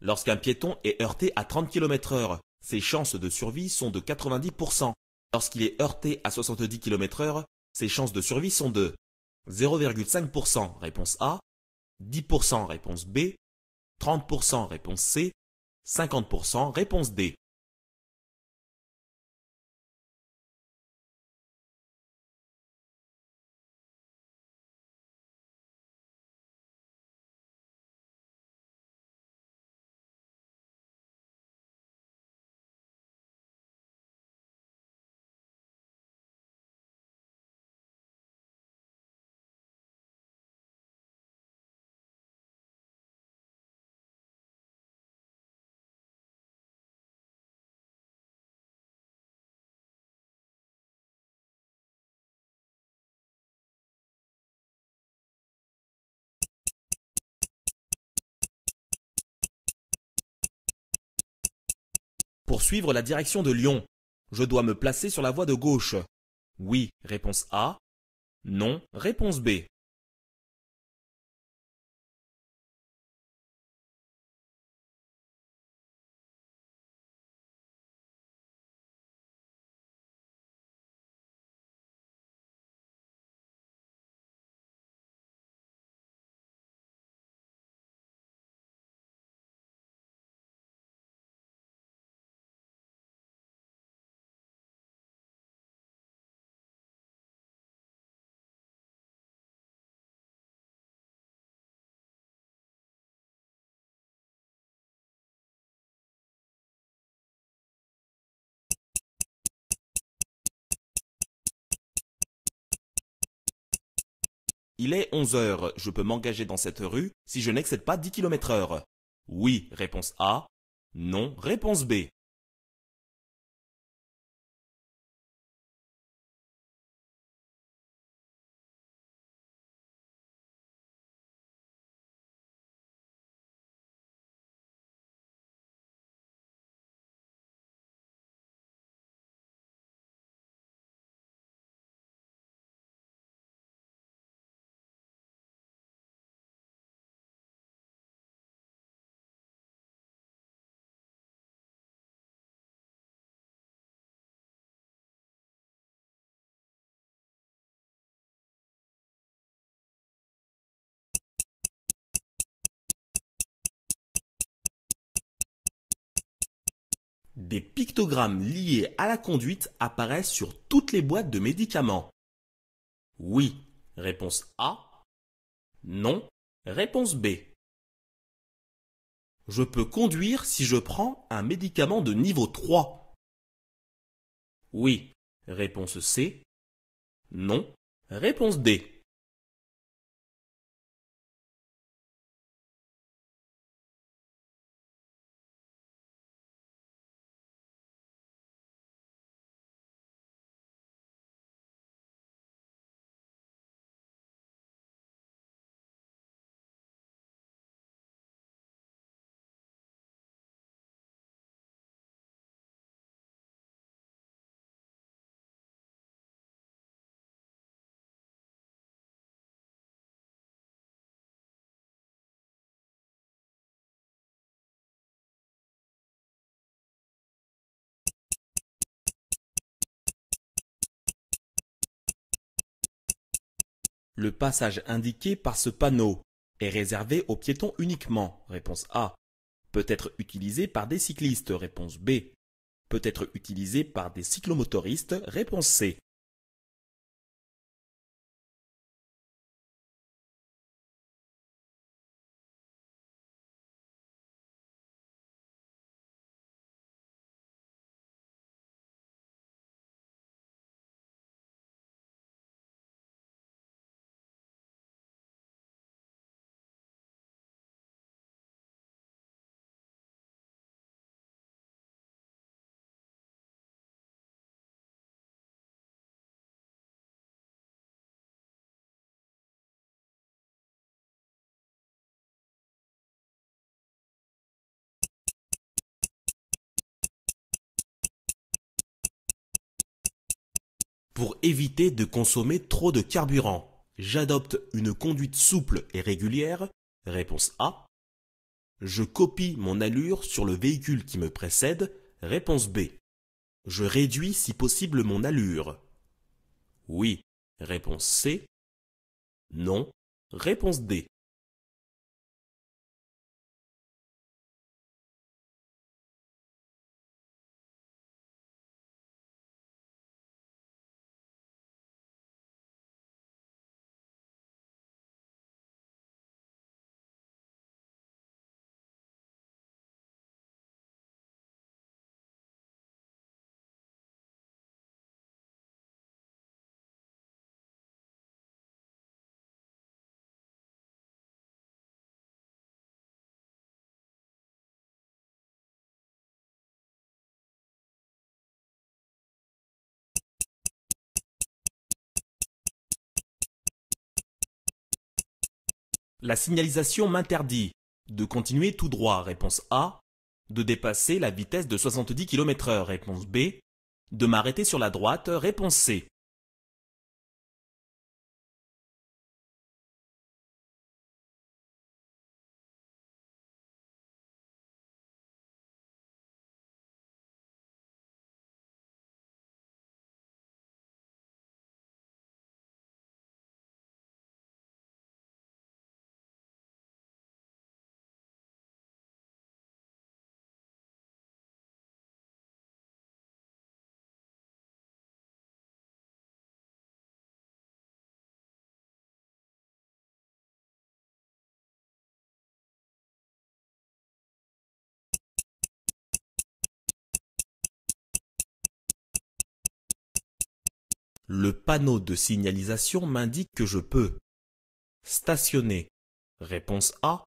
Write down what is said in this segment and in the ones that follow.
Lorsqu'un piéton est heurté à 30 km/h, ses chances de survie sont de 90%. Lorsqu'il est heurté à 70 km/h, ses chances de survie sont de 0,5% réponse A, 10% réponse B, 30% réponse C, 50% réponse D. Pour suivre la direction de Lyon, je dois me placer sur la voie de gauche. Oui, réponse A. Non, réponse B. Il est 11 heures, je peux m'engager dans cette rue si je n'excède pas 10 km/h. Oui, réponse A. Non, réponse B. Des pictogrammes liés à la conduite apparaissent sur toutes les boîtes de médicaments. Oui, réponse A. Non, réponse B. Je peux conduire si je prends un médicament de niveau 3. Oui, réponse C. Non, réponse D. Le passage indiqué par ce panneau est réservé aux piétons uniquement. Réponse A. Peut être utilisé par des cyclistes. Réponse B. Peut être utilisé par des cyclomotoristes. Réponse C. Pour éviter de consommer trop de carburant, j'adopte une conduite souple et régulière. Réponse A. Je copie mon allure sur le véhicule qui me précède. Réponse B. Je réduis si possible mon allure. Oui. Réponse C. Non. Réponse D. La signalisation m'interdit de continuer tout droit. Réponse A. De dépasser la vitesse de 70 km/h. Réponse B. De m'arrêter sur la droite. Réponse C. Le panneau de signalisation m'indique que je peux stationner. Réponse A.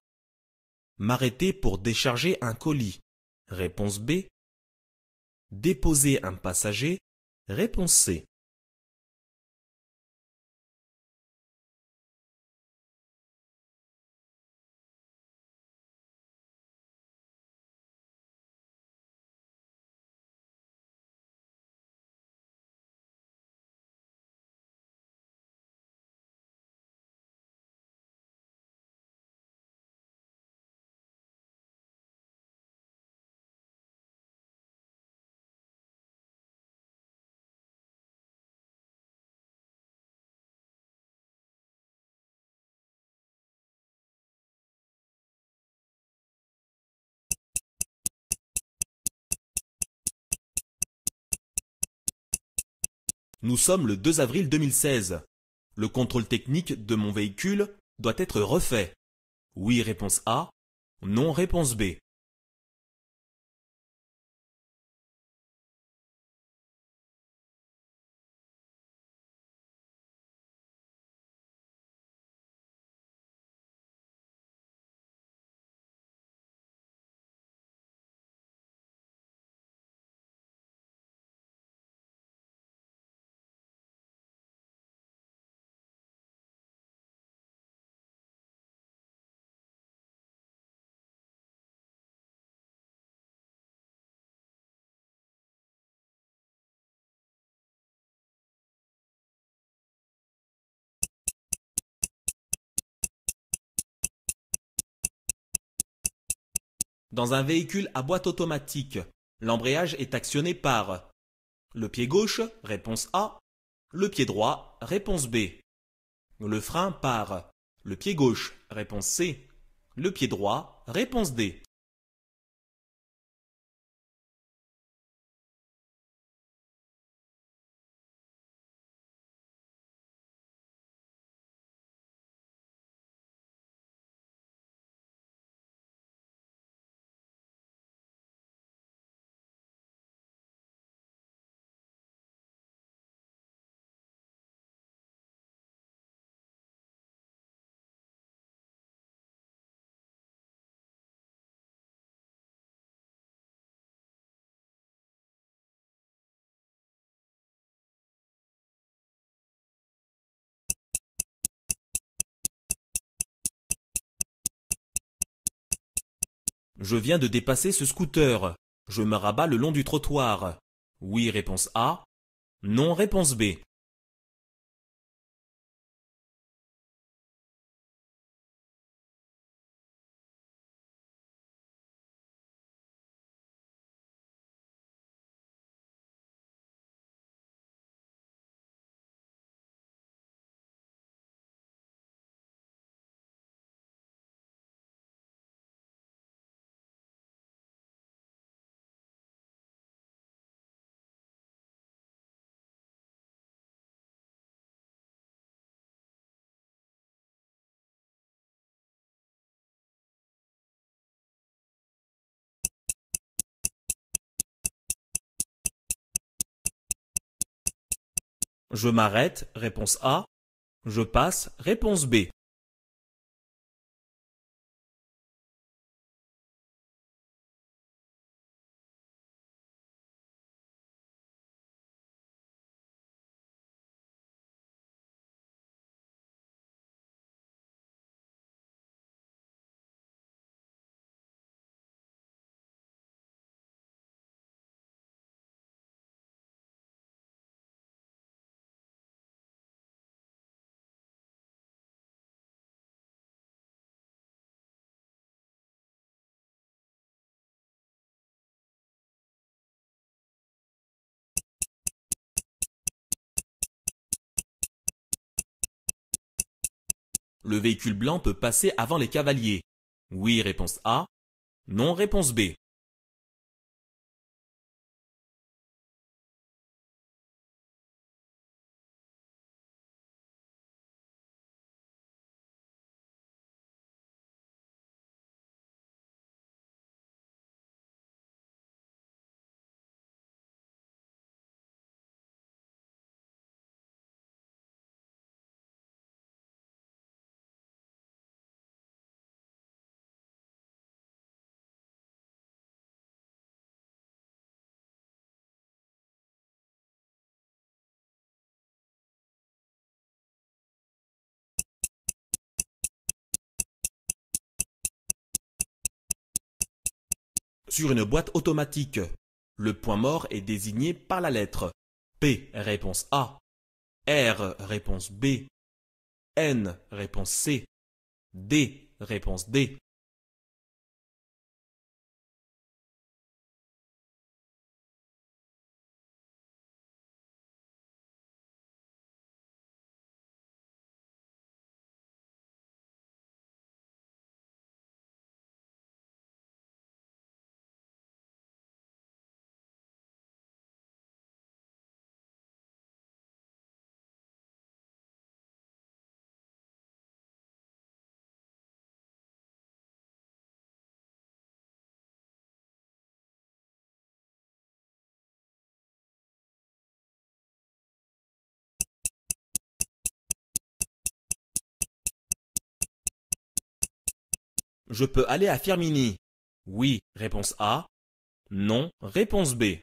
M'arrêter pour décharger un colis. Réponse B. Déposer un passager. Réponse C. Nous sommes le 2 avril 2016. Le contrôle technique de mon véhicule doit être refait. Oui, réponse A. Non, réponse B. Dans un véhicule à boîte automatique, l'embrayage est actionné par le pied gauche, réponse A, le pied droit, réponse B. Le frein par le pied gauche, réponse C, le pied droit, réponse D. Je viens de dépasser ce scooter. Je me rabats le long du trottoir. Oui, réponse A. Non, réponse B. Je m'arrête, réponse A. Je passe, réponse B. Le véhicule blanc peut passer avant les cavaliers. Oui, réponse A. Non, réponse B. Sur une boîte automatique, le point mort est désigné par la lettre P, réponse A. R, réponse B. N, réponse C. D, réponse D. Je peux aller à Firminy. Oui, réponse A. Non, réponse B.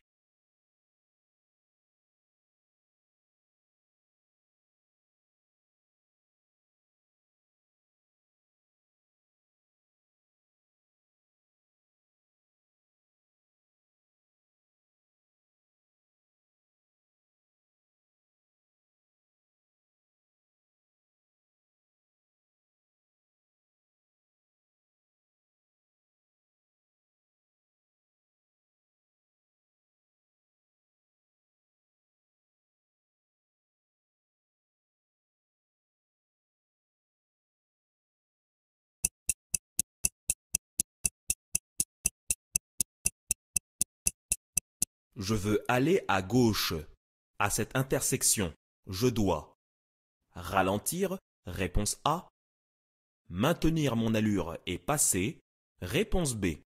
Je veux aller à gauche. À cette intersection, je dois ralentir, réponse A. Maintenir mon allure et passer, réponse B.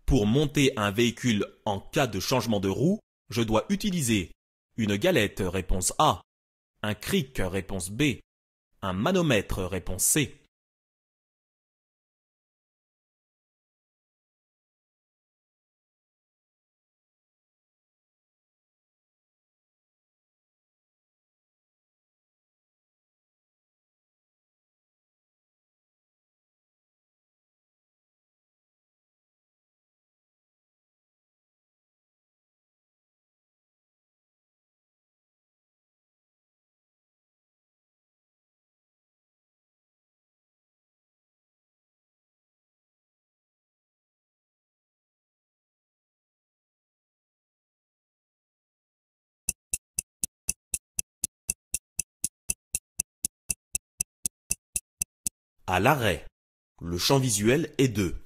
Pour monter un véhicule en cas de changement de roue, je dois utiliser une galette, réponse A. Un cric, réponse B. Un manomètre, réponse C. À l'arrêt, le champ visuel est de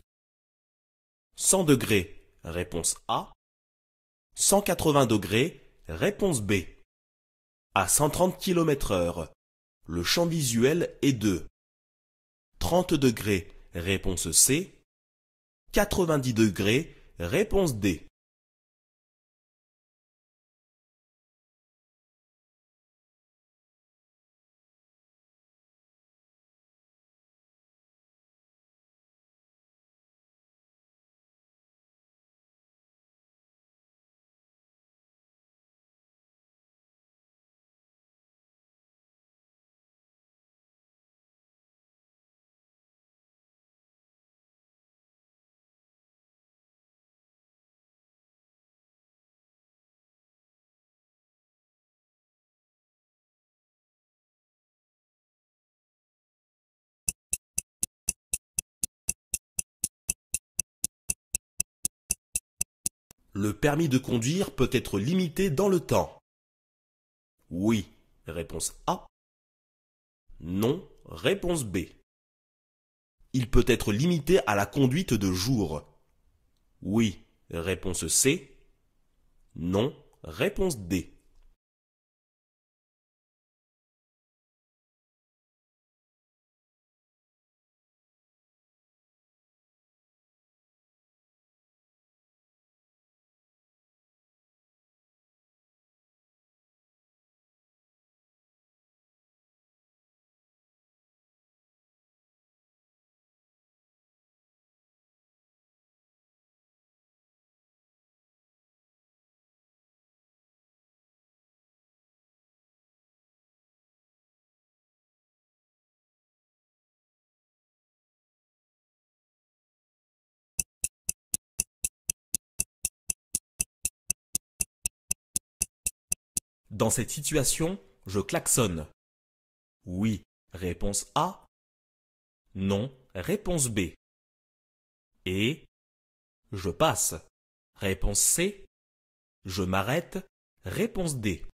100 degrés, réponse A. 180 degrés, réponse B. À 130 km/h, le champ visuel est de 30 degrés, réponse C. 90 degrés, réponse D. Le permis de conduire peut être limité dans le temps. Oui, réponse A. Non, réponse B. Il peut être limité à la conduite de jour. Oui, réponse C. Non, réponse D. Dans cette situation, je klaxonne. Oui, réponse A. Non, réponse B. Et je passe. Réponse C. Je m'arrête. Réponse D.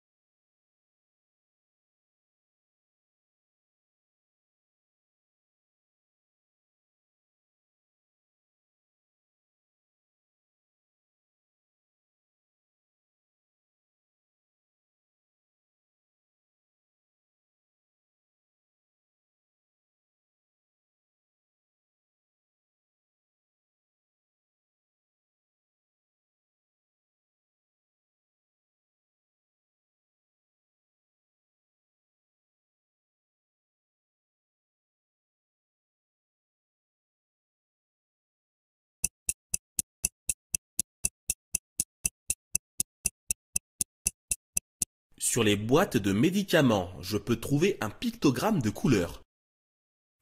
Sur les boîtes de médicaments, je peux trouver un pictogramme de couleur.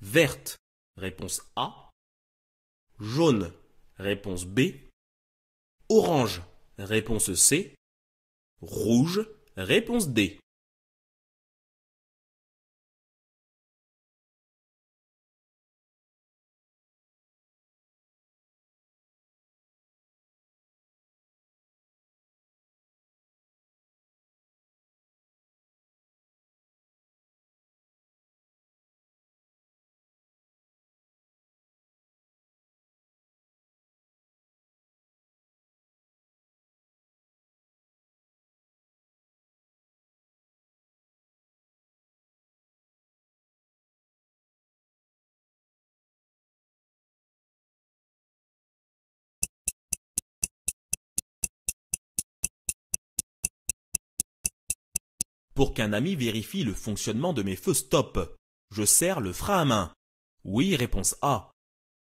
Verte, réponse A. Jaune, réponse B. Orange, réponse C. Rouge, réponse D. Pour qu'un ami vérifie le fonctionnement de mes feux stop, je serre le frein à main. Oui, réponse A.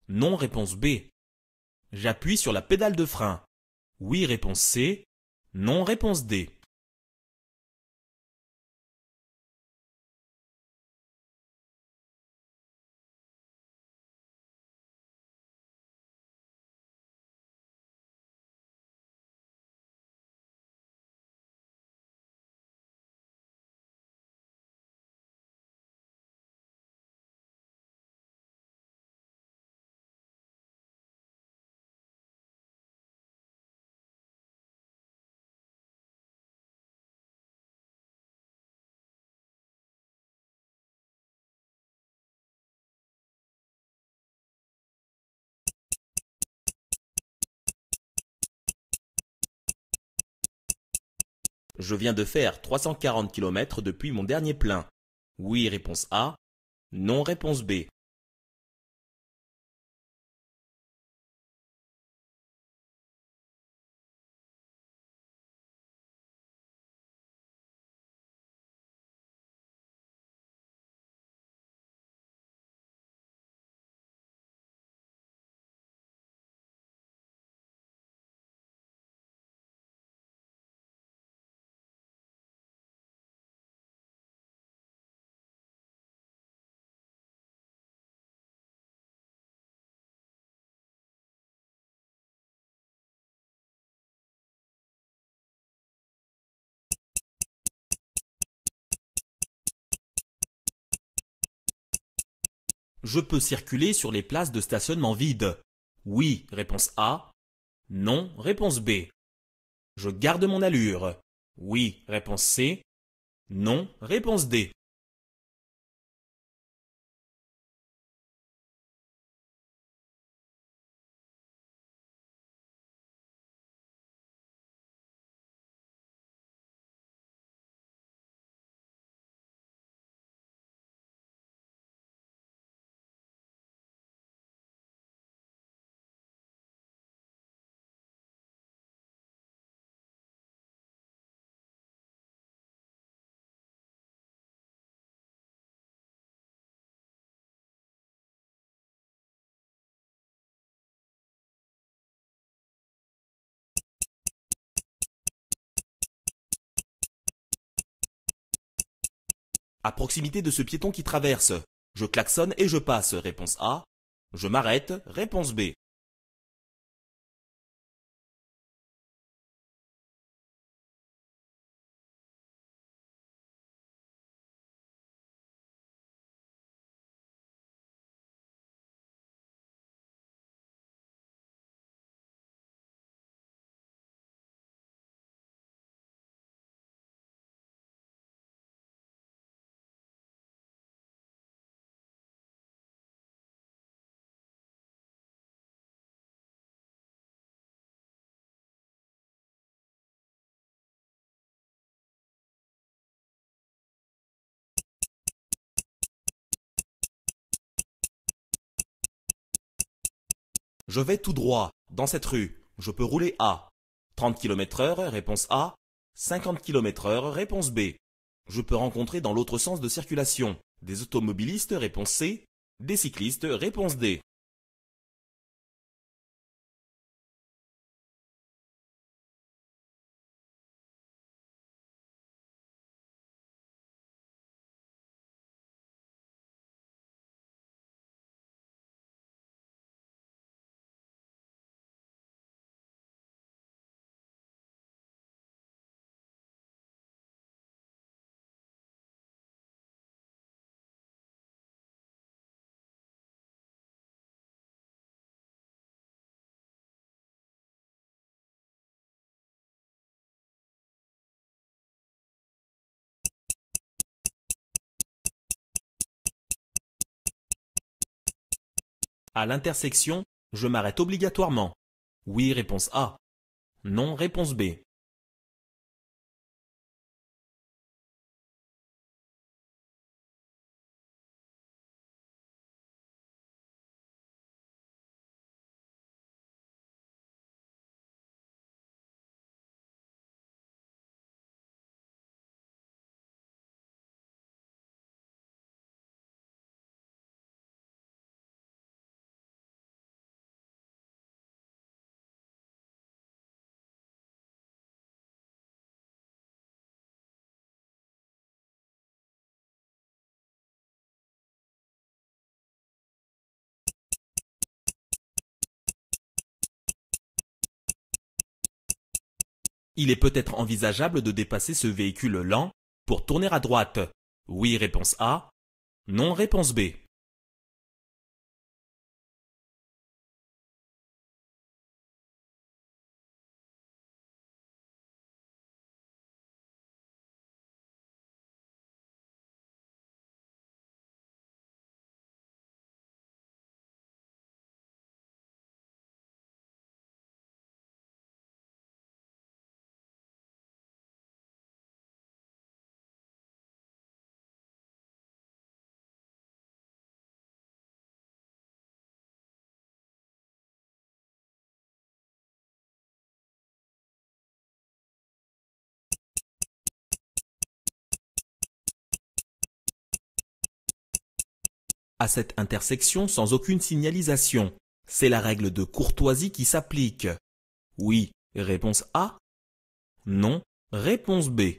Non, réponse B. J'appuie sur la pédale de frein. Oui, réponse C. Non, réponse D. Je viens de faire 340 km depuis mon dernier plein. Oui, réponse A. Non, réponse B. Je peux circuler sur les places de stationnement vides. Oui, réponse A. Non, réponse B. Je garde mon allure. Oui, réponse C. Non, réponse D. À proximité de ce piéton qui traverse. Je klaxonne et je passe. Réponse A. Je m'arrête. Réponse B. Je vais tout droit, dans cette rue. Je peux rouler à 30 km/h, réponse A. 50 km/h, réponse B. Je peux rencontrer dans l'autre sens de circulation des automobilistes, réponse C. Des cyclistes, réponse D. À l'intersection, je m'arrête obligatoirement. Oui, réponse A. Non, réponse B. Il est peut-être envisageable de dépasser ce véhicule lent pour tourner à droite. Oui, réponse A. Non, réponse B. à cette intersection sans aucune signalisation. C'est la règle de courtoisie qui s'applique. Oui, réponse A. Non, réponse B.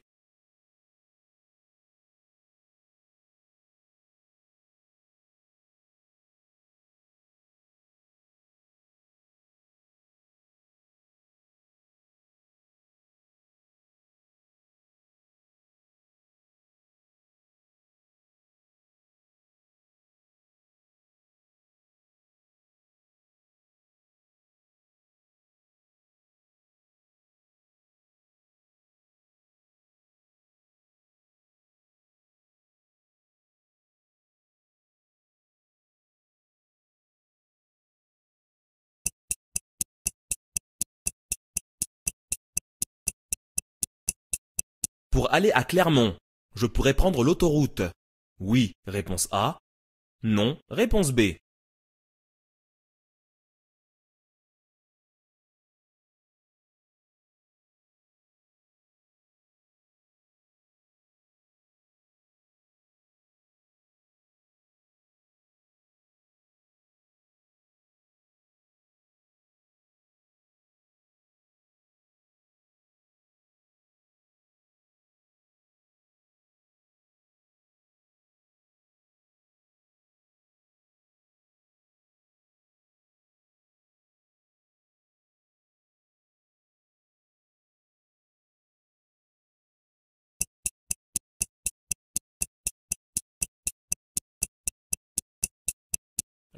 Pour aller à Clermont, je pourrais prendre l'autoroute. Oui, réponse A. Non, réponse B.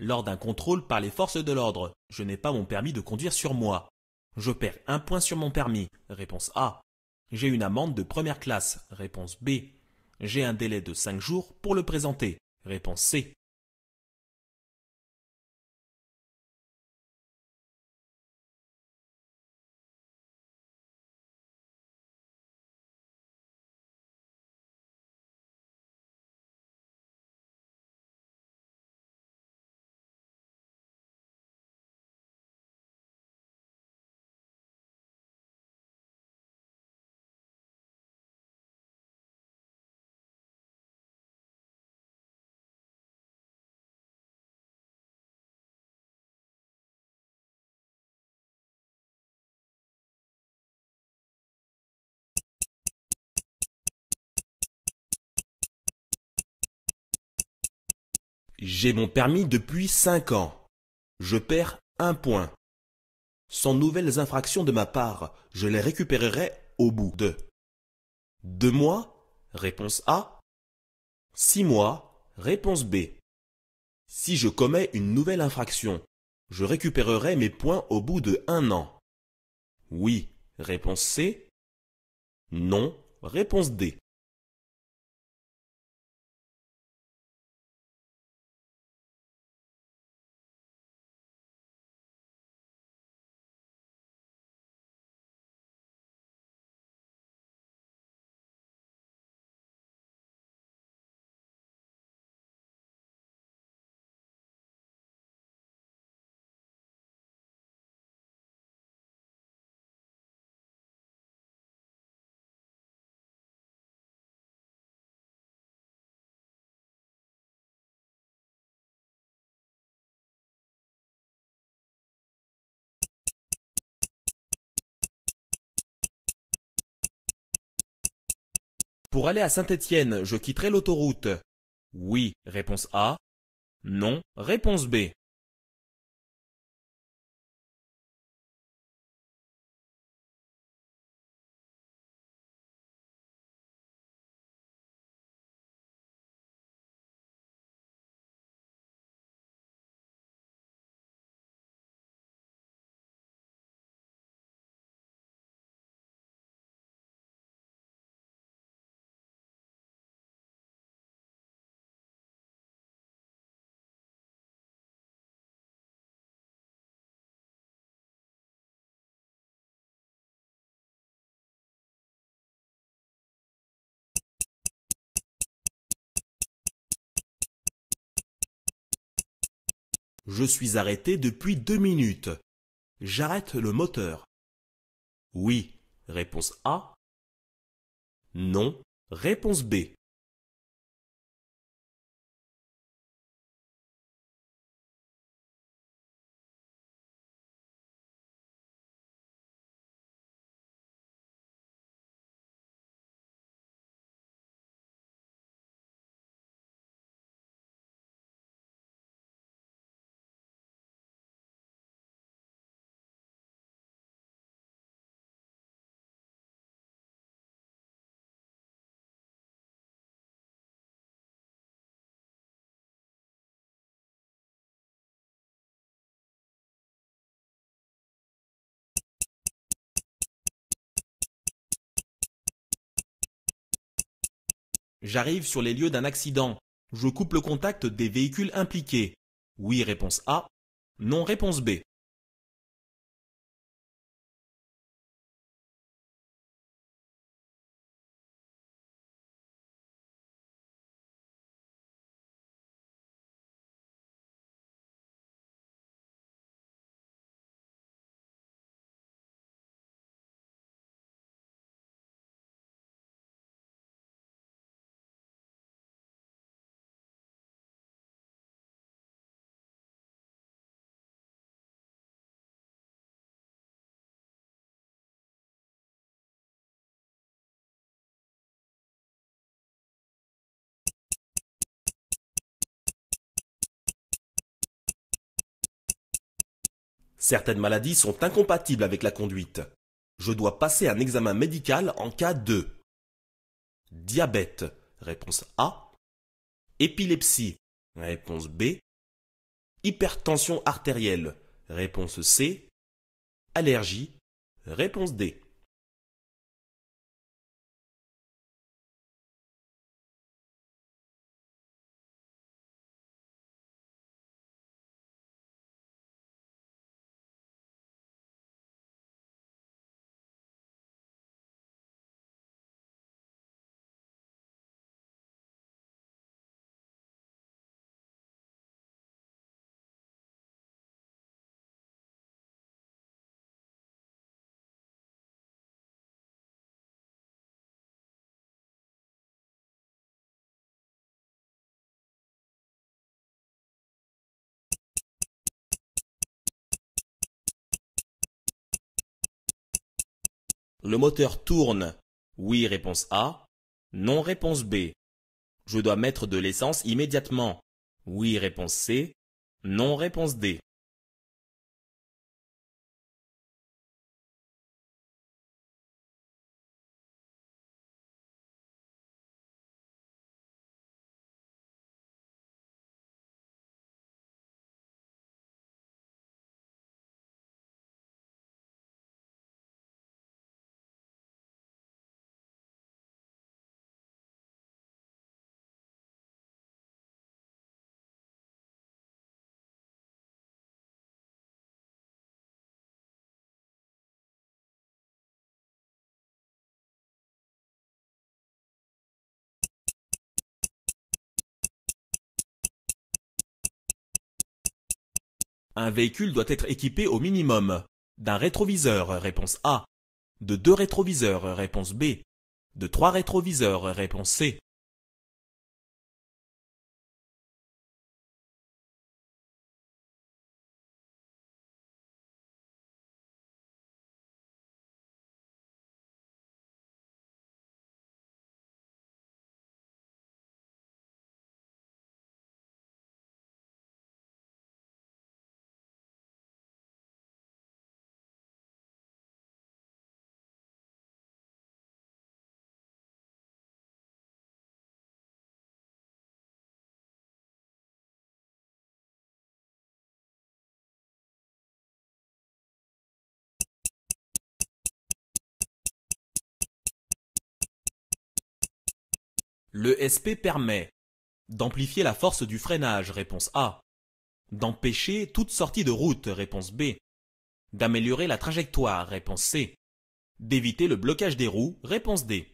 Lors d'un contrôle par les forces de l'ordre, je n'ai pas mon permis de conduire sur moi. Je perds 1 point sur mon permis. Réponse A. J'ai une amende de première classe. Réponse B. J'ai un délai de 5 jours pour le présenter. Réponse C. J'ai mon permis depuis 5 ans. Je perds 1 point. Sans nouvelles infractions de ma part, je les récupérerai au bout de 2 mois. Réponse A. 6 mois. Réponse B. Si je commets une nouvelle infraction, je récupérerai mes points au bout de 1 an. Oui. Réponse C. Non. Réponse D. Pour aller à Saint-Étienne, je quitterai l'autoroute. Oui. Réponse A. Non. Réponse B. Je suis arrêté depuis 2 minutes. J'arrête le moteur. Oui. Réponse A. Non. Réponse B. J'arrive sur les lieux d'un accident. Je coupe le contact des véhicules impliqués. Oui, réponse A. Non, réponse B. Certaines maladies sont incompatibles avec la conduite. Je dois passer un examen médical en cas de diabète, réponse A. Épilepsie, réponse B. Hypertension artérielle, réponse C. Allergie, réponse D. Le moteur tourne. Oui, réponse A. Non, réponse B. Je dois mettre de l'essence immédiatement. Oui, réponse C. Non, réponse D. Un véhicule doit être équipé au minimum d'un rétroviseur, réponse A, de 2 rétroviseurs, réponse B, de 3 rétroviseurs, réponse C. Le SP permet d'amplifier la force du freinage, réponse A, d'empêcher toute sortie de route, réponse B, d'améliorer la trajectoire, réponse C, d'éviter le blocage des roues, réponse D.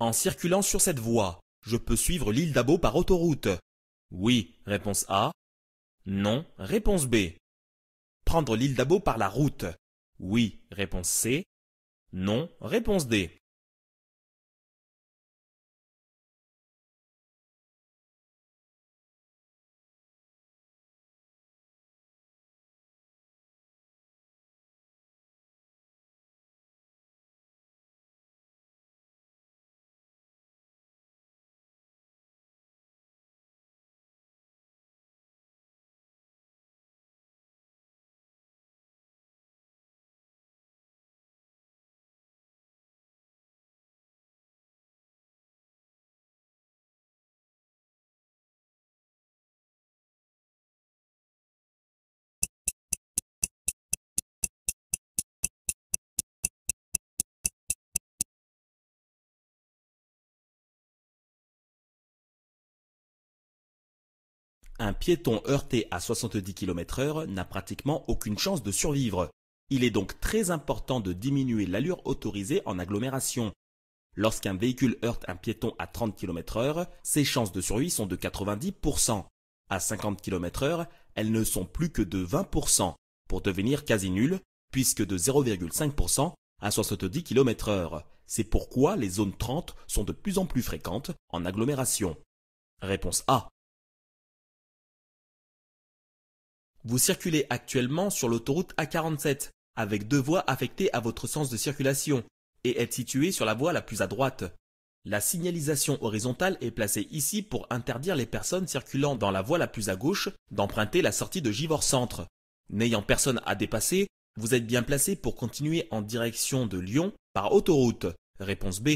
En circulant sur cette voie, je peux suivre l'île d'Abo par autoroute. Oui, réponse A. Non, réponse B. Prendre l'île d'Abo par la route. Oui, réponse C. Non, réponse D. Un piéton heurté à 70 km/h n'a pratiquement aucune chance de survivre. Il est donc très important de diminuer l'allure autorisée en agglomération. Lorsqu'un véhicule heurte un piéton à 30 km/h, ses chances de survie sont de 90%. À 50 km/h, elles ne sont plus que de 20%, pour devenir quasi nulles, puisque de 0,5% à 70 km/h. C'est pourquoi les zones 30 sont de plus en plus fréquentes en agglomération. Réponse A. Vous circulez actuellement sur l'autoroute A47, avec 2 voies affectées à votre sens de circulation, et êtes situé sur la voie la plus à droite. La signalisation horizontale est placée ici pour interdire les personnes circulant dans la voie la plus à gauche d'emprunter la sortie de Givors Centre. N'ayant personne à dépasser, vous êtes bien placé pour continuer en direction de Lyon par autoroute. Réponse B.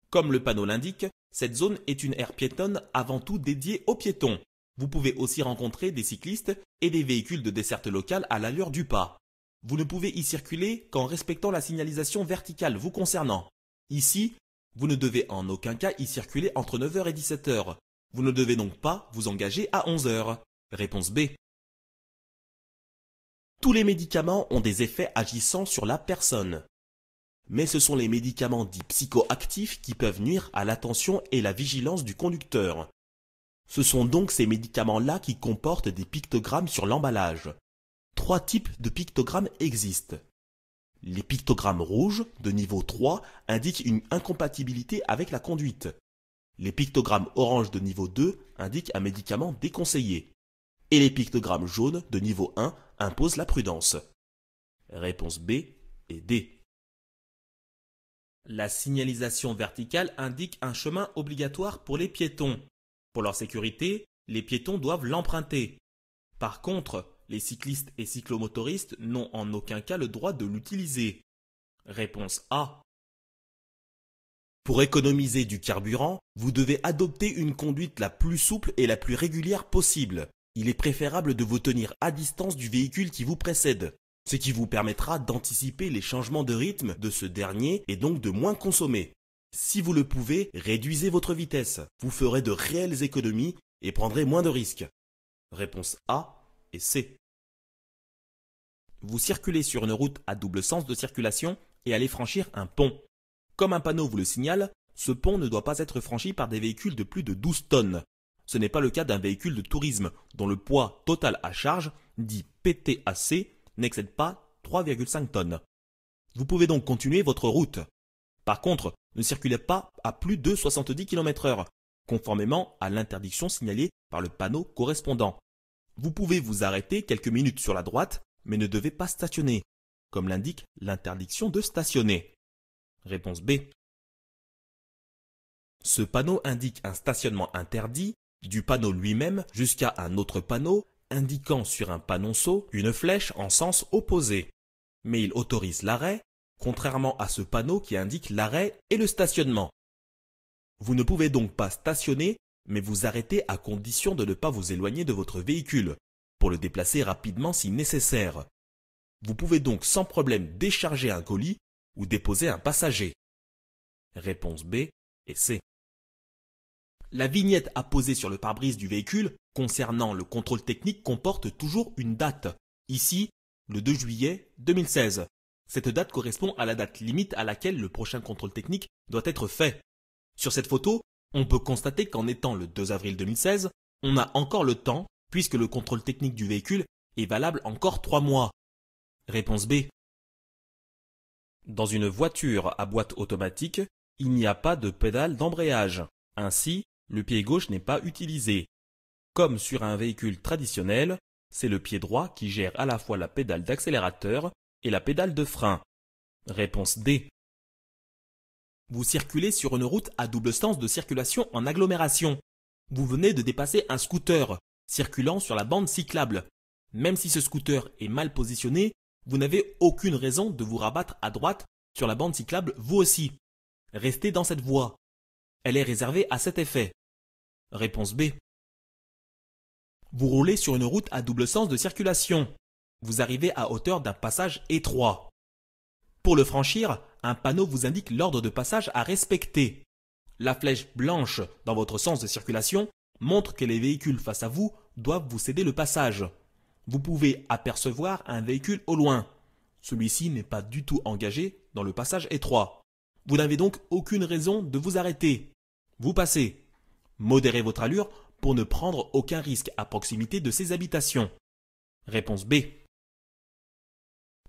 Comme le panneau l'indique, cette zone est une aire piétonne avant tout dédiée aux piétons. Vous pouvez aussi rencontrer des cyclistes et des véhicules de desserte locale à l'allure du pas. Vous ne pouvez y circuler qu'en respectant la signalisation verticale vous concernant. Ici, vous ne devez en aucun cas y circuler entre 9 h et 17 h. Vous ne devez donc pas vous engager à 11 h. Réponse B. Tous les médicaments ont des effets agissant sur la personne. Mais ce sont les médicaments dits psychoactifs qui peuvent nuire à l'attention et la vigilance du conducteur. Ce sont donc ces médicaments-là qui comportent des pictogrammes sur l'emballage. 3 types de pictogrammes existent. Les pictogrammes rouges, de niveau 3, indiquent une incompatibilité avec la conduite. Les pictogrammes orange de niveau 2 indiquent un médicament déconseillé. Et les pictogrammes jaunes de niveau 1 imposent la prudence. Réponse B et D. La signalisation verticale indique un chemin obligatoire pour les piétons. Pour leur sécurité, les piétons doivent l'emprunter. Par contre, les cyclistes et cyclomotoristes n'ont en aucun cas le droit de l'utiliser. Réponse A. Pour économiser du carburant, vous devez adopter une conduite la plus souple et la plus régulière possible. Il est préférable de vous tenir à distance du véhicule qui vous précède, ce qui vous permettra d'anticiper les changements de rythme de ce dernier et donc de moins consommer. Si vous le pouvez, réduisez votre vitesse. Vous ferez de réelles économies et prendrez moins de risques. Réponse A et C. Vous circulez sur une route à double sens de circulation et allez franchir un pont. Comme un panneau vous le signale, ce pont ne doit pas être franchi par des véhicules de plus de 12 tonnes. Ce n'est pas le cas d'un véhicule de tourisme dont le poids total à charge, dit PTAC, n'excède pas 3,5 tonnes. Vous pouvez donc continuer votre route. Par contre, ne circulez pas à plus de 70 km/h, conformément à l'interdiction signalée par le panneau correspondant. Vous pouvez vous arrêter quelques minutes sur la droite, mais ne devez pas stationner, comme l'indique l'interdiction de stationner. Réponse B. Ce panneau indique un stationnement interdit, du panneau lui-même jusqu'à un autre panneau, indiquant sur un panonceau une flèche en sens opposé. Mais il autorise l'arrêt, contrairement à ce panneau qui indique l'arrêt et le stationnement. Vous ne pouvez donc pas stationner, mais vous arrêter à condition de ne pas vous éloigner de votre véhicule, pour le déplacer rapidement si nécessaire. Vous pouvez donc sans problème décharger un colis ou déposer un passager. Réponse B et C. La vignette apposée sur le pare-brise du véhicule concernant le contrôle technique comporte toujours une date. Ici, le 2 juillet 2016. Cette date correspond à la date limite à laquelle le prochain contrôle technique doit être fait. Sur cette photo, on peut constater qu'en étant le 2 avril 2016, on a encore le temps puisque le contrôle technique du véhicule est valable encore 3 mois. Réponse B. Dans une voiture à boîte automatique, il n'y a pas de pédale d'embrayage. Ainsi, le pied gauche n'est pas utilisé. Comme sur un véhicule traditionnel, c'est le pied droit qui gère à la fois la pédale d'accélérateur et la pédale de frein. Réponse D. Vous circulez sur une route à double sens de circulation en agglomération. Vous venez de dépasser un scooter, circulant sur la bande cyclable. Même si ce scooter est mal positionné, vous n'avez aucune raison de vous rabattre à droite sur la bande cyclable vous aussi. Restez dans cette voie. Elle est réservée à cet effet. Réponse B. Vous roulez sur une route à double sens de circulation. Vous arrivez à hauteur d'un passage étroit. Pour le franchir, un panneau vous indique l'ordre de passage à respecter. La flèche blanche dans votre sens de circulation montre que les véhicules face à vous doivent vous céder le passage. Vous pouvez apercevoir un véhicule au loin. Celui-ci n'est pas du tout engagé dans le passage étroit. Vous n'avez donc aucune raison de vous arrêter. Vous passez. Modérez votre allure pour ne prendre aucun risque à proximité de ces habitations. Réponse B.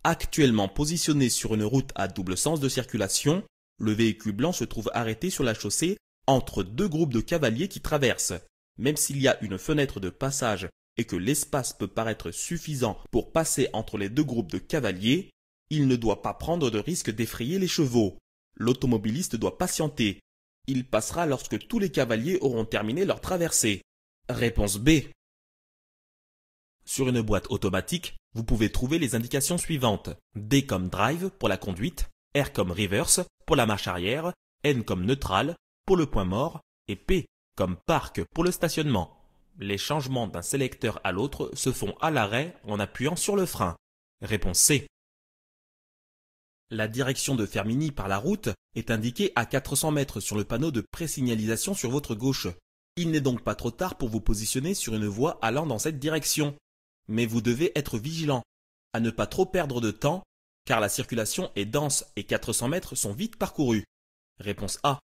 Actuellement positionné sur une route à double sens de circulation, le véhicule blanc se trouve arrêté sur la chaussée entre deux groupes de cavaliers qui traversent. Même s'il y a une fenêtre de passage et que l'espace peut paraître suffisant pour passer entre les deux groupes de cavaliers, il ne doit pas prendre de risque d'effrayer les chevaux. L'automobiliste doit patienter. Il passera lorsque tous les cavaliers auront terminé leur traversée. Réponse B. Sur une boîte automatique, vous pouvez trouver les indications suivantes. D comme drive pour la conduite, R comme reverse pour la marche arrière, N comme neutral pour le point mort et P comme park pour le stationnement. Les changements d'un sélecteur à l'autre se font à l'arrêt en appuyant sur le frein. Réponse C. La direction de Fermini par la route est indiquée à 400 mètres sur le panneau de présignalisation sur votre gauche. Il n'est donc pas trop tard pour vous positionner sur une voie allant dans cette direction. Mais vous devez être vigilant à ne pas trop perdre de temps car la circulation est dense et 400 mètres sont vite parcourus. Réponse A.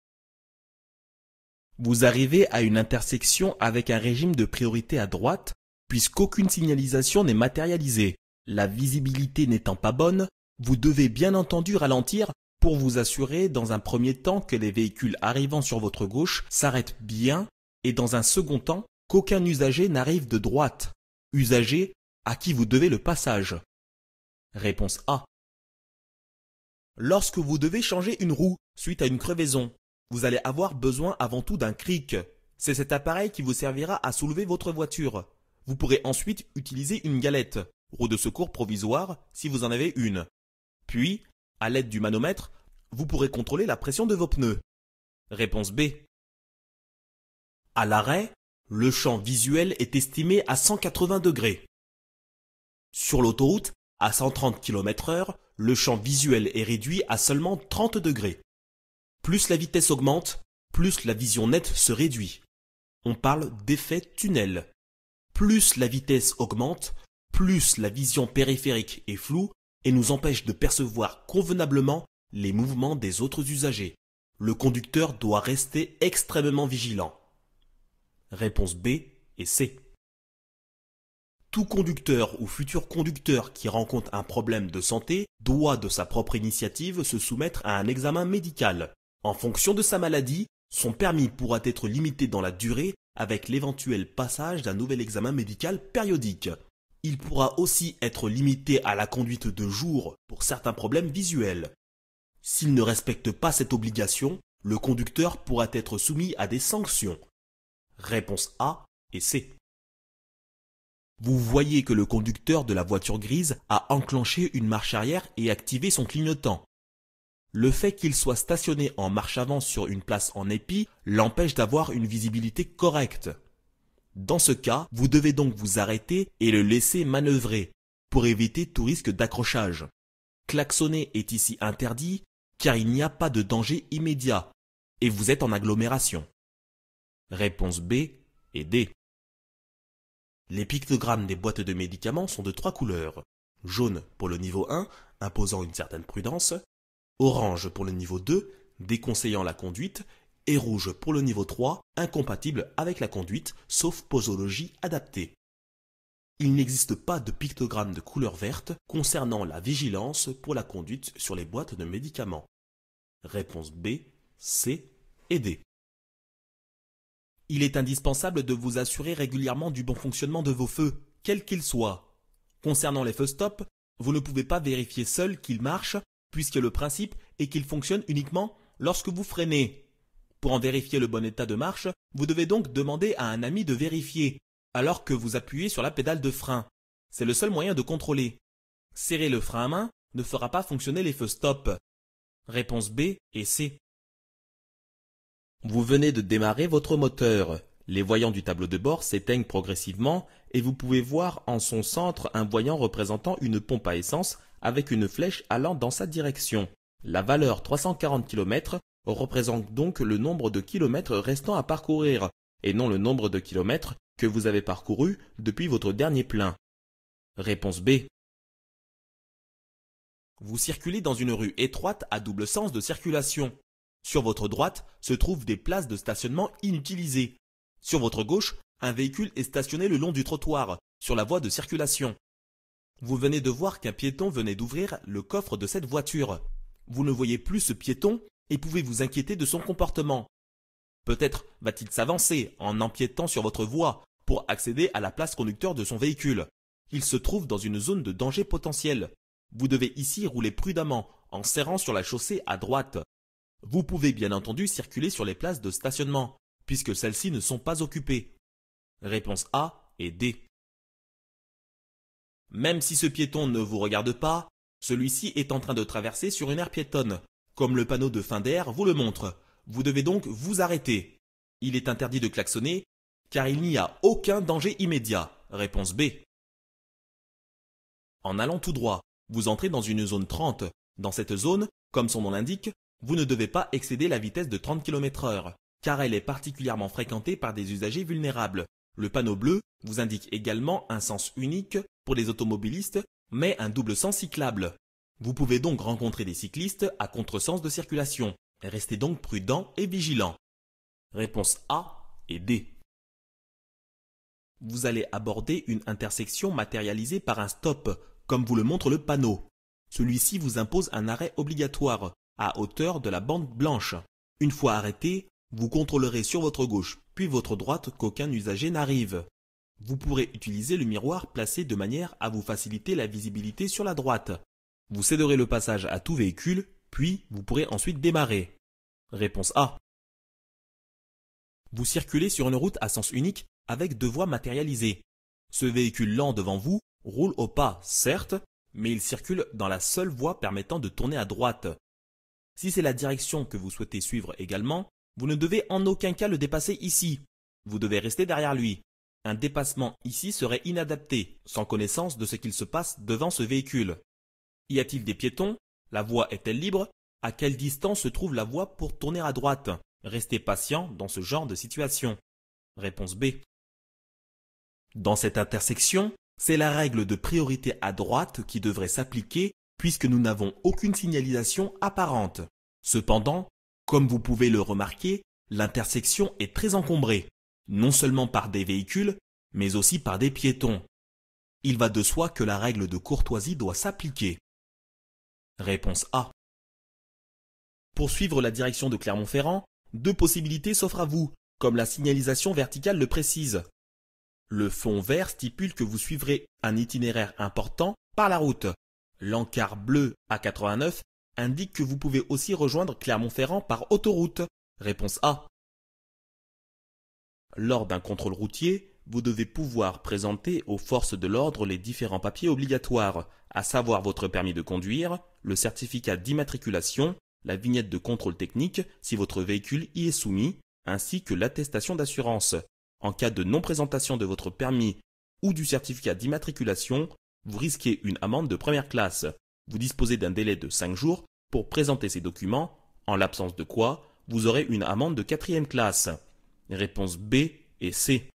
Vous arrivez à une intersection avec un régime de priorité à droite puisqu'aucune signalisation n'est matérialisée. La visibilité n'étant pas bonne, vous devez bien entendu ralentir pour vous assurer dans un premier temps que les véhicules arrivant sur votre gauche s'arrêtent bien et dans un second temps qu'aucun usager n'arrive de droite. Usager à qui vous devez le passage. Réponse A. Lorsque vous devez changer une roue suite à une crevaison, vous allez avoir besoin avant tout d'un cric. C'est cet appareil qui vous servira à soulever votre voiture. Vous pourrez ensuite utiliser une galette, roue de secours provisoire si vous en avez une. Puis, à l'aide du manomètre, vous pourrez contrôler la pression de vos pneus. Réponse B. À l'arrêt, le champ visuel est estimé à 180 degrés. Sur l'autoroute, à 130 km/h, le champ visuel est réduit à seulement 30 degrés. Plus la vitesse augmente, plus la vision nette se réduit. On parle d'effet tunnel. Plus la vitesse augmente, plus la vision périphérique est floue et nous empêche de percevoir convenablement les mouvements des autres usagers. Le conducteur doit rester extrêmement vigilant. Réponse B et C. Tout conducteur ou futur conducteur qui rencontre un problème de santé doit de sa propre initiative se soumettre à un examen médical. En fonction de sa maladie, son permis pourra être limité dans la durée avec l'éventuel passage d'un nouvel examen médical périodique. Il pourra aussi être limité à la conduite de jour pour certains problèmes visuels. S'il ne respecte pas cette obligation, le conducteur pourra être soumis à des sanctions. Réponse A et C. Vous voyez que le conducteur de la voiture grise a enclenché une marche arrière et activé son clignotant. Le fait qu'il soit stationné en marche avant sur une place en épi l'empêche d'avoir une visibilité correcte. Dans ce cas, vous devez donc vous arrêter et le laisser manœuvrer pour éviter tout risque d'accrochage. Klaxonner est ici interdit car il n'y a pas de danger immédiat et vous êtes en agglomération. Réponse B et D. Les pictogrammes des boîtes de médicaments sont de 3 couleurs. Jaune pour le niveau 1, imposant une certaine prudence, orange pour le niveau 2, déconseillant la conduite, et rouge pour le niveau 3, incompatible avec la conduite, sauf posologie adaptée. Il n'existe pas de pictogramme de couleur verte concernant la vigilance pour la conduite sur les boîtes de médicaments. Réponse B, C et D. Il est indispensable de vous assurer régulièrement du bon fonctionnement de vos feux, quels qu'ils soient. Concernant les feux stop, vous ne pouvez pas vérifier seul qu'ils marchent, puisque le principe est qu'ils fonctionnent uniquement lorsque vous freinez. Pour en vérifier le bon état de marche, vous devez donc demander à un ami de vérifier, alors que vous appuyez sur la pédale de frein. C'est le seul moyen de contrôler. Serrer le frein à main ne fera pas fonctionner les feux stop. Réponse B et C. Vous venez de démarrer votre moteur. Les voyants du tableau de bord s'éteignent progressivement et vous pouvez voir en son centre un voyant représentant une pompe à essence avec une flèche allant dans sa direction. La valeur 340 km représente donc le nombre de kilomètres restant à parcourir et non le nombre de kilomètres que vous avez parcouru depuis votre dernier plein. Réponse B. Vous circulez dans une rue étroite à double sens de circulation. Sur votre droite se trouvent des places de stationnement inutilisées. Sur votre gauche, un véhicule est stationné le long du trottoir, sur la voie de circulation. Vous venez de voir qu'un piéton venait d'ouvrir le coffre de cette voiture. Vous ne voyez plus ce piéton et pouvez vous inquiéter de son comportement. Peut-être va-t-il s'avancer en empiétant sur votre voie pour accéder à la place conducteur de son véhicule. Il se trouve dans une zone de danger potentiel. Vous devez ici rouler prudemment en serrant sur la chaussée à droite. Vous pouvez bien entendu circuler sur les places de stationnement, puisque celles-ci ne sont pas occupées. Réponse A et D. Même si ce piéton ne vous regarde pas, celui-ci est en train de traverser sur une aire piétonne. Comme le panneau de fin d'air vous le montre, vous devez donc vous arrêter. Il est interdit de klaxonner, car il n'y a aucun danger immédiat. Réponse B. En allant tout droit, vous entrez dans une zone 30. Dans cette zone, comme son nom l'indique, vous ne devez pas excéder la vitesse de 30 km/h, car elle est particulièrement fréquentée par des usagers vulnérables. Le panneau bleu vous indique également un sens unique pour les automobilistes, mais un double sens cyclable. Vous pouvez donc rencontrer des cyclistes à contresens de circulation. Restez donc prudent et vigilant. Réponse A et D. Vous allez aborder une intersection matérialisée par un stop, comme vous le montre le panneau. Celui-ci vous impose un arrêt obligatoire, à hauteur de la bande blanche. Une fois arrêté, vous contrôlerez sur votre gauche puis votre droite qu'aucun usager n'arrive. Vous pourrez utiliser le miroir placé de manière à vous faciliter la visibilité sur la droite. Vous céderez le passage à tout véhicule, puis vous pourrez ensuite démarrer. Réponse A. Vous circulez sur une route à sens unique avec deux voies matérialisées. Ce véhicule lent devant vous roule au pas, certes, mais il circule dans la seule voie permettant de tourner à droite. Si c'est la direction que vous souhaitez suivre également, vous ne devez en aucun cas le dépasser ici. Vous devez rester derrière lui. Un dépassement ici serait inadapté, sans connaissance de ce qu'il se passe devant ce véhicule. Y a-t-il des piétons? La voie est-elle libre? À quelle distance se trouve la voie pour tourner à droite? Restez patient dans ce genre de situation. Réponse B. Dans cette intersection, c'est la règle de priorité à droite qui devrait s'appliquer puisque nous n'avons aucune signalisation apparente. Cependant, comme vous pouvez le remarquer, l'intersection est très encombrée, non seulement par des véhicules, mais aussi par des piétons. Il va de soi que la règle de courtoisie doit s'appliquer. Réponse A. Pour suivre la direction de Clermont-Ferrand, deux possibilités s'offrent à vous, comme la signalisation verticale le précise. Le fond vert stipule que vous suivrez un itinéraire important par la route. L'encart bleu A89 indique que vous pouvez aussi rejoindre Clermont-Ferrand par autoroute. Réponse A. Lors d'un contrôle routier, vous devez pouvoir présenter aux forces de l'ordre les différents papiers obligatoires, à savoir votre permis de conduire, le certificat d'immatriculation, la vignette de contrôle technique si votre véhicule y est soumis, ainsi que l'attestation d'assurance. En cas de non-présentation de votre permis ou du certificat d'immatriculation, vous risquez une amende de première classe. Vous disposez d'un délai de 5 jours pour présenter ces documents, en l'absence de quoi vous aurez une amende de 4e classe. Réponse B et C.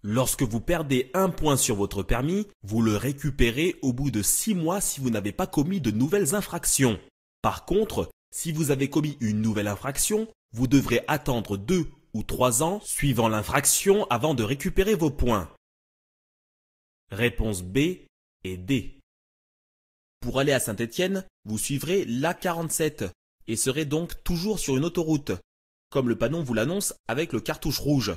Lorsque vous perdez un point sur votre permis, vous le récupérez au bout de 6 mois si vous n'avez pas commis de nouvelles infractions. Par contre, si vous avez commis une nouvelle infraction, vous devrez attendre 2 ou 3 ans suivant l'infraction avant de récupérer vos points. Réponse B et D. Pour aller à Saint-Étienne, vous suivrez l'A47 et serez donc toujours sur une autoroute, comme le panneau vous l'annonce avec le cartouche rouge.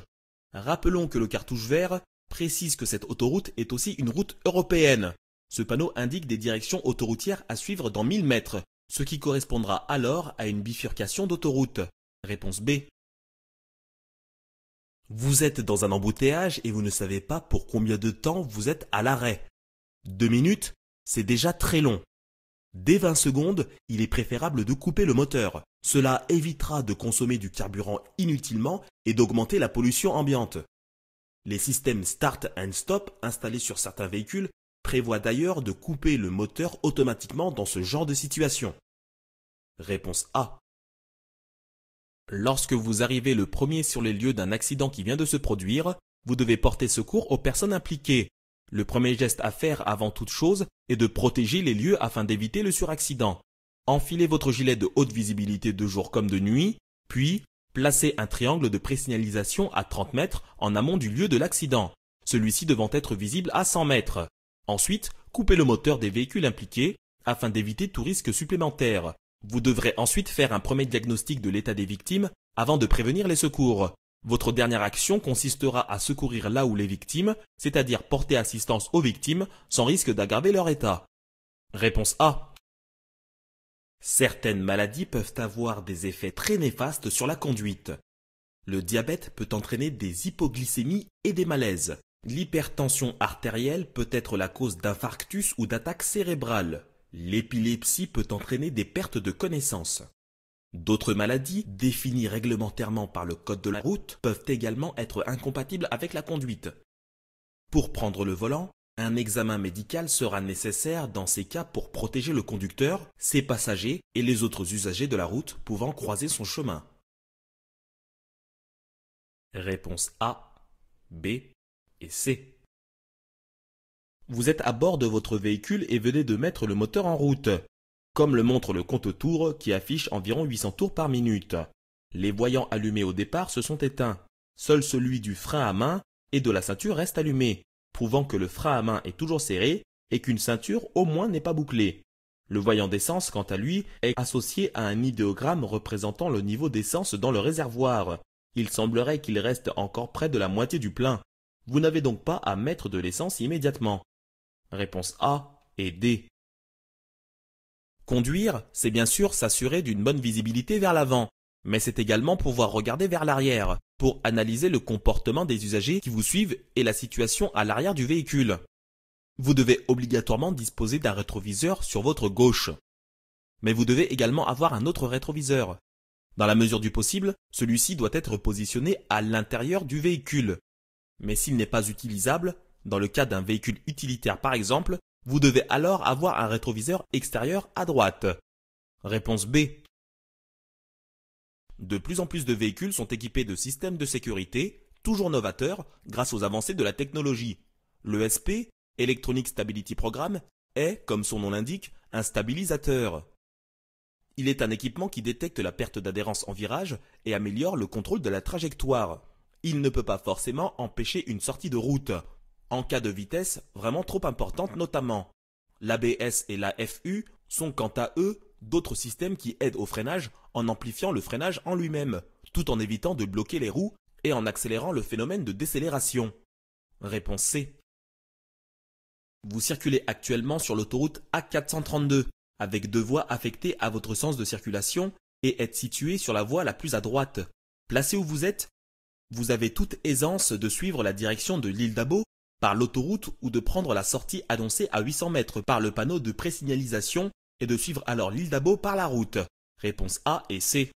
Rappelons que le cartouche vert précise que cette autoroute est aussi une route européenne. Ce panneau indique des directions autoroutières à suivre dans 1000 mètres, ce qui correspondra alors à une bifurcation d'autoroute. Réponse B. Vous êtes dans un embouteillage et vous ne savez pas pour combien de temps vous êtes à l'arrêt. 2 minutes, c'est déjà très long. Dès 20 secondes, il est préférable de couper le moteur. Cela évitera de consommer du carburant inutilement et d'augmenter la pollution ambiante. Les systèmes Start and Stop installés sur certains véhicules prévoient d'ailleurs de couper le moteur automatiquement dans ce genre de situation. Réponse A. Lorsque vous arrivez le premier sur les lieux d'un accident qui vient de se produire, vous devez porter secours aux personnes impliquées. Le premier geste à faire avant toute chose est de protéger les lieux afin d'éviter le suraccident. Enfilez votre gilet de haute visibilité de jour comme de nuit, puis placez un triangle de présignalisation à 30 mètres en amont du lieu de l'accident, celui-ci devant être visible à 100 mètres. Ensuite, coupez le moteur des véhicules impliqués afin d'éviter tout risque supplémentaire. Vous devrez ensuite faire un premier diagnostic de l'état des victimes avant de prévenir les secours. Votre dernière action consistera à secourir là où les victimes, c'est-à-dire porter assistance aux victimes sans risque d'aggraver leur état. Réponse A. Certaines maladies peuvent avoir des effets très néfastes sur la conduite. Le diabète peut entraîner des hypoglycémies et des malaises. L'hypertension artérielle peut être la cause d'infarctus ou d'attaque cérébrale. L'épilepsie peut entraîner des pertes de connaissance. D'autres maladies, définies réglementairement par le code de la route, peuvent également être incompatibles avec la conduite. Pour prendre le volant, un examen médical sera nécessaire dans ces cas pour protéger le conducteur, ses passagers et les autres usagers de la route pouvant croiser son chemin. Réponse A, B et C. Vous êtes à bord de votre véhicule et venez de mettre le moteur en route, comme le montre le compte-tours qui affiche environ 800 tours par minute. Les voyants allumés au départ se sont éteints. Seul celui du frein à main et de la ceinture reste allumé, prouvant que le frein à main est toujours serré et qu'une ceinture au moins n'est pas bouclée. Le voyant d'essence, quant à lui, est associé à un idéogramme représentant le niveau d'essence dans le réservoir. Il semblerait qu'il reste encore près de la moitié du plein. Vous n'avez donc pas à mettre de l'essence immédiatement. Réponse A et D. Conduire, c'est bien sûr s'assurer d'une bonne visibilité vers l'avant, mais c'est également pouvoir regarder vers l'arrière, pour analyser le comportement des usagers qui vous suivent et la situation à l'arrière du véhicule. Vous devez obligatoirement disposer d'un rétroviseur sur votre gauche. Mais vous devez également avoir un autre rétroviseur. Dans la mesure du possible, celui-ci doit être positionné à l'intérieur du véhicule. Mais s'il n'est pas utilisable, dans le cas d'un véhicule utilitaire par exemple, vous devez alors avoir un rétroviseur extérieur à droite. Réponse B. De plus en plus de véhicules sont équipés de systèmes de sécurité, toujours novateurs grâce aux avancées de la technologie. L'ESP, Electronic Stability Program, est, comme son nom l'indique, un stabilisateur. Il est un équipement qui détecte la perte d'adhérence en virage et améliore le contrôle de la trajectoire. Il ne peut pas forcément empêcher une sortie de route, en cas de vitesse vraiment trop importante notamment. L'ABS et la FU sont quant à eux d'autres systèmes qui aident au freinage en amplifiant le freinage en lui-même, tout en évitant de bloquer les roues et en accélérant le phénomène de décélération. Réponse C. Vous circulez actuellement sur l'autoroute A432, avec 2 voies affectées à votre sens de circulation et êtes situé sur la voie la plus à droite. Placé où vous êtes, vous avez toute aisance de suivre la direction de l'île d'Abo par l'autoroute ou de prendre la sortie annoncée à 800 mètres par le panneau de présignalisation et de suivre alors l'île d'Abo par la route. Réponse A et C.